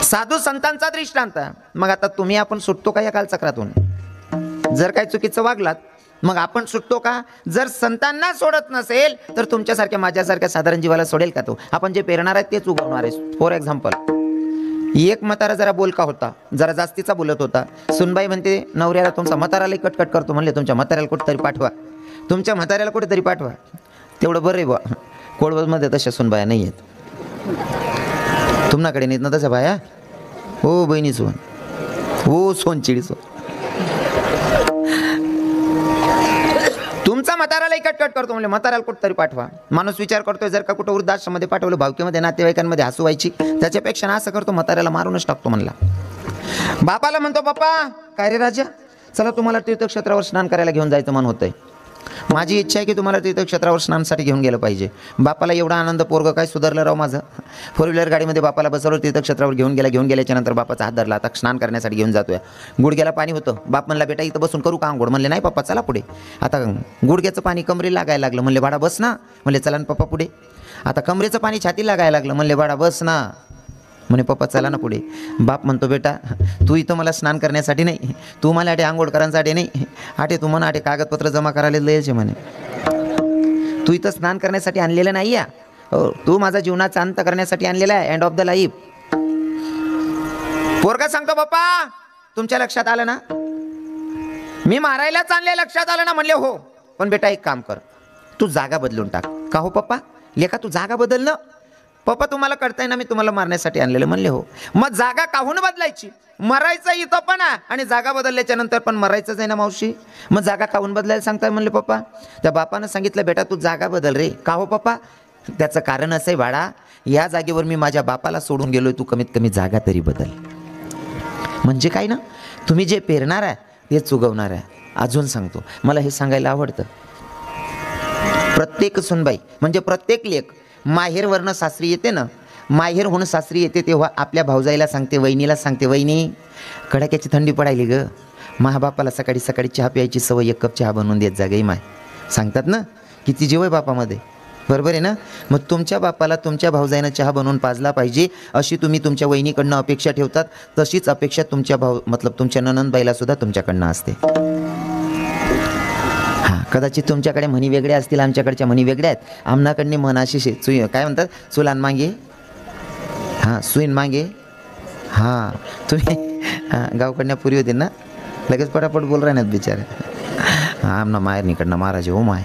साधू संतांचा दृष्टांत. मग आता तुम्ही आपण सुटतो का या कालचक्रातून? जर काही चुकीचं वागलात मग आपण सुटतो का? जर संतांना सोडत नसेल तर तुमच्यासारख्या माझ्यासारख्या साधारण जीवाला सोडेल का तो? आपण जे पेरणार आहे तेच उगवणार आहे. फॉर एक्झाम्पल, एक म्हातारा जरा बोलका होता, जरा जास्तीचा बोलत होता. सुनबाई म्हणते नवऱ्याला, तुमचा म्हाताराला कटकट करतो. म्हणले तुमच्या म्हाताऱ्याला कुठेतरी पाठवा, तुमच्या म्हाताऱ्याला कुठेतरी पाठवा. तेवढं बरं आहे बा. कोळवमध्ये तशा सुनबाया नाही आहेत. तुम्हाकडे नाहीत ना तशा बाया? हो बहिणी सोन, हो सोनचिडी सोन. तुमचा म्हाताराला कटकट करतो म्हणजे म्हाताराला कुठंतरी पाठवा. माणूस विचार करतोय जर का कुठं वृद्धाश्रममध्ये पाठवलं, भावकीमध्ये नातेवाईकांमध्ये हसू व्हायची, त्याच्यापेक्षा असं करतो म्हाताऱ्याला मारूनच टाकतो. म्हणला बापाला म्हणतो, बाप्पा काय रे राजा, चला तुम्हाला तीर्थक्षेत्रावर स्नान करायला घेऊन जायचं मन होतंय. माझी इच्छा आहे की तुम्हाला तीर्थक्षेत्रावर स्नानासाठी घेऊन गेलं पाहिजे. बापाला एवढा आनंद, पोरगं काय सुधारलं राव माझं. 4 व्हीलर गाडीमध्ये बापाला बसवलं, तीर्थक्षेत्रावर घेऊन गेल्याच्या नंतर बापाचा हात धरला. आता स्नान करण्यासाठी घेऊन जातोय. गुडघ्याला पाणी होतं. बाप म्हणला बेटा इथं बसून करू का आंघोळ? म्हणले नाही पप्पा चला पुढे. आता गुडघ्याचं पाणी कमरेला लागायला लागलं. म्हणले बाळा बस ना. म्हणले चला ना पप्पा पुढे. आता कमरेचं पाणी छातीला लागायला लागलं. म्हणले बाळा बस ना. म्हणे पप्पा चला ना पुढे. बाप म्हणतो बेटा तू इथं मला स्नान करण्यासाठी नाही, तू मला आटे आंघोळ करण्यासाठी नाही, आटे तू म्हणा आटे कागदपत्र जमा करायला द्यायचे म्हणे. तू इथं स्नान करण्यासाठी आणलेलं नाही या, तू माझा जीवनाचा अंत करण्यासाठी आणलेला आहे, एंड ऑफ द लाईफ. पोरगा सांगतो पप्पा तुमच्या लक्षात आलं ना, मी मारायलाच आणले, लक्षात आलं ना? म्हणले हो, पण बेटा एक काम कर, तू जागा बदलून टाक. का हो पप्पा? लेखा तू जागा बदल ना. पप्पा तुम्हाला कळतंय ना मी तुम्हाला मारण्यासाठी आणलेलं. म्हणले हो. मग जागा काहून बदलायची? मरायचं इथं पण आहे आणि जागा बदलल्याच्या नंतर पण मरायचंच आहे ना मावशी. मग जागा काहून बदलायला सांगताय? म्हणले पप्पा त्या बापानं सांगितलं बेटा तू जागा बदल रे. का हो पप्पा? त्याचं कारण असं आहे बाळा, या जागेवर मी माझ्या बापाला सोडून गेलोय, तू कमीत कमी जागा तरी बदल. म्हणजे काय ना, तुम्ही जे पेरणार आहे तेच उगवणार आहे. अजून सांगतो, मला हे सांगायला आवडतं. प्रत्येक सुनबाई म्हणजे प्रत्येक लेक माहेरवरनं सासरी येते ना, माहेर होऊन सासरी येते तेव्हा आपल्या भाऊजाईला सांगते, वहिनीला सांगते, वहिनी कडाक्याची थंडी पडायली ग, महाबापाला सकाळी सकाळी चहा प्यायची सवय, 1 कप चहा बनवून देत जा गई माय. सांगतात ना, किती जीव आहे बापामध्ये, बरोबर आहे ना? मग तुमच्या बापाला तुमच्या भाऊजाईनं चहा बनवून पाजला पाहिजे अशी तुम्ही तुमच्या वहिनीकडनं अपेक्षा ठेवतात, तशीच अपेक्षा तुमच्या तुमच्या ननंदबाईला सुद्धा तुमच्याकडनं असते. कदाचित तुमच्याकडे म्हणी वेगळ्या असतील, आमच्याकडच्या म्हणी वेगळ्या आहेत. आमनाकडनी म्हण अशी काय म्हणतात, चुलान मागे हां सुईन मागे. हां तुम्ही गावकडल्या पुरी होती ना, लगेच पटापट बोल राहण्यात बिचारे. हां आमना माहेरनीकडनं महाराज हो माय.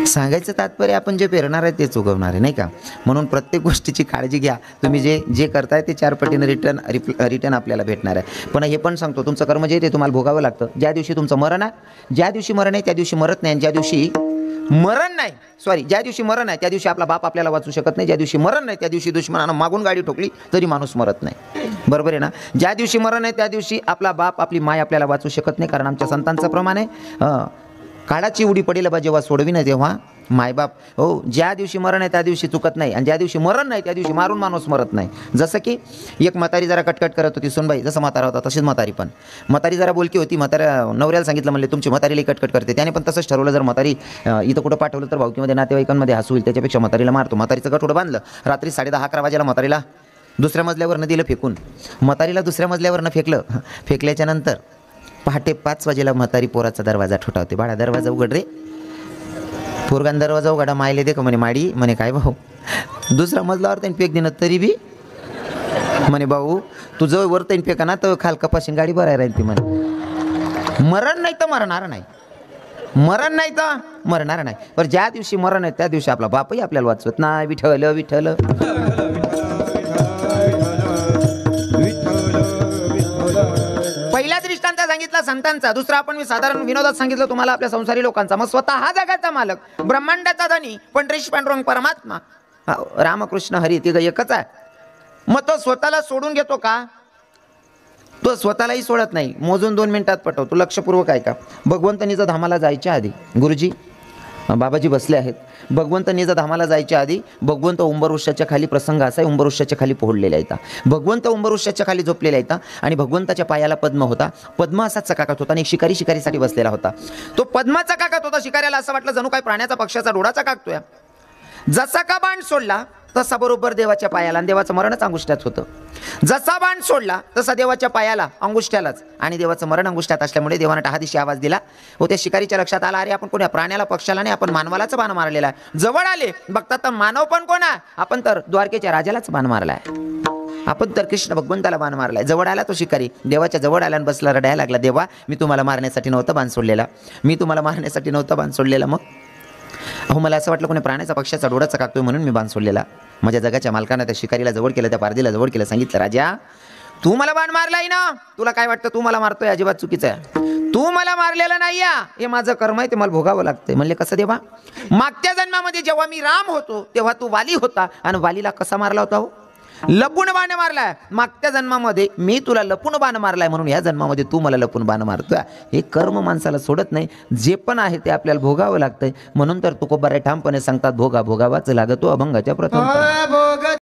सांगायचं तात्पर्य आपण जे पेरणार आहे तेच उगवणार आहे, नाही का? म्हणून प्रत्येक गोष्टीची काळजी घ्या. तुम्ही जे करताय ते 4 पटीनं रिटर्न आपल्याला भेटणार आहे. पण हे पण सांगतो, तुमचं कर्म जे ते तुम्हाला भोगावं लागतं. ज्या दिवशी तुमचं मरण आहे, ज्या दिवशी मरण आहे त्या दिवशी मरत नाही, ज्या दिवशी मरण आहे त्या दिवशी आपला बाप आपल्याला वाचू शकत नाही. ज्या दिवशी मरण नाही त्या दिवशी दुश्मनानं मागून गाडी ठोकली तरी माणूस मरत नाही, बरोबर आहे ना? ज्या दिवशी मरण आहे त्या दिवशी आपला बाप आपली माय आपल्याला वाचू शकत नाही. कारण आमच्या संतांचं प्रमाण आहे, काळाची उडी पडेल बा जेव्हा सोडवी नाही तेव्हा मायबाप. हो, ज्या दिवशी मरण आहे त्या दिवशी चुकत नाही, आणि ज्या दिवशी मरण नाही त्या दिवशी मारून माणूस मरत नाही. जसं की एक म्हातारी जरा कटकट करत होती, सुनबाई जसं म्हातारा होता तशीच म्हातारी पण. म्हातारी जरा बोलकी होती, म्हाताऱ्या नवऱ्याला सांगितलं म्हणले तुमची म्हातारीला कटकट करते. त्याने पण तसंच ठरवलं, जर म्हातारी इथं कुठं पाठवलं तर भावकीमध्ये नातेवाईकांमध्ये हसू होईल, त्याच्यापेक्षा म्हातारीला मारतो. म्हातारीचं गठोडं बांधलं, रात्री 10:30-11 वाजेला म्हातारीला दुसऱ्या मजल्यावरनं दिलं फेकून. म्हातारीला दुसऱ्या मजल्यावरनं फेकल्याच्या नंतर पहाटे 5 वाजेला म्हातारी पोराचा दरवाजा ठोठावते. बाळा दरवाजा उघड रे. पोरगान दरवाजा उघडा, मायले दे का म्हणे माडी. म्हणे काय भाऊ, दुसऱ्या मजल्यावर त्यांनी फेक देणं तरी बी म्हणे भाऊ तू जवळ वर त्यांनी फेका ना तर खाल कपाशी गाडी भरायला राहील ती. म्हणे मरण नाही तर मरणार नाही, मरण नाही तर मरणार नाही. पण ज्या दिवशी मरण आहे त्या दिवशी आपला बापही आपल्याला वाचवत नाही. विठ्ठल विठ्ठल. पहिला दृष्टांत सांगितला संतांचा, दुसरा आपण मी साधारण विनोदात सांगितलं तुम्हाला आपल्या संसारी लोकांचा. मग स्वतः हा जगाचा मालक, ब्रह्मांडाचा धनी, पंढरीश पांडुरंग परमात्मा, रामकृष्ण हरी तिघ एकच आहे. मग तो स्वतःला सोडून घेतो का? तो स्वतःलाही सोडत नाही. मोजून 2 मिनिटात पटवतो. लक्षपूर्वक ऐका. भगवंत निज धामाला जायच्या आधी, गुरुजी बाबाजी बसले आहेत, भगवंत निज धामाला जायच्या आधी भगवंत उंबरवृक्षाच्या खाली, प्रसंग असा आहे, उंबरवृक्षाच्या खाली पोहडलेला येता. भगवंत उंबरवृक्षाच्या खाली झोपलेला येता आणि भगवंताच्या पायाला पद्म होता. पद्म असाच चकाकत होता आणि एक शिकारी शिकारीसाठी बसलेला होता. तो पद्म चकाकत होता. शिकाऱ्याला असं वाटलं जणू काय प्राण्याचा पक्षाचा डोळा चकाकतोय. जसा का बाण सोडला तसा बरोबर देवाच्या पायाला, आणि देवाचं मरणच अंगुष्ट्यात होतं. जसा बाण सोडला तसा देवाच्या पायाला, अंगुष्ट्यालाच, आणि देवाचं मरण अंगुष्ट्यात असल्यामुळे देवानं टहादिशी आवाज दिला. व त्या शिकारीच्या लक्षात आला, अरे आपण कोण्या प्राण्याला पक्षाला नाही, आपण मानवालाच बाण मारलेला आहे. जवळ आले बघतात तर मानव पण कोण आहे, आपण तर द्वारकेच्या राजालाच बाण मारलाय, आपण तर कृष्ण भगवंताला बाण मारलाय. जवळ आला तो शिकारी, देवाच्या जवळ आला आणि बसला, रडायला लागला, देवा मी तुम्हाला मारण्यासाठी नव्हतं बाण सोडलेला, मी तुम्हाला मारण्यासाठी नव्हतं बाण सोडलेला. मग अहो मला असं वाटलं कोणी प्राण्याचा पक्षाचा डोळा चकाकतोय म्हणून मी बाण सोडलेला. माझ्या जगाच्या मालकानं त्या शिकारीला जवळ केलं, त्या पारदीला जवळ केलं, सांगितलं, राजा तू मला बाण मारलाय ना, तुला काय वाटतं तू मला मारतोय, अजिबात चुकीचं आहे, तू मला मारलेलं नाही, हे माझं कर्म आहे, ते मला भोगावं लागतंय. म्हणले कसं देवा, मागच्या जन्मामध्ये जेव्हा मी राम होतो तेव्हा तू वाली होता, आणि वालीला कसा मारला होता, हो लपून बाण मारलाय. मागच्या जन्मामध्ये मी तुला लपून बाण मारलाय, म्हणून या जन्मामध्ये तू मला लपून बाण मारतोय. हे कर्म माणसाला सोडत नाही, जे पण आहे ते आपल्याला भोगावं लागतंय. म्हणून तर तुकोबाराय ठामपणे सांगतात, भोगा भोगावाच लागतो अभंगाच्या प्रथम.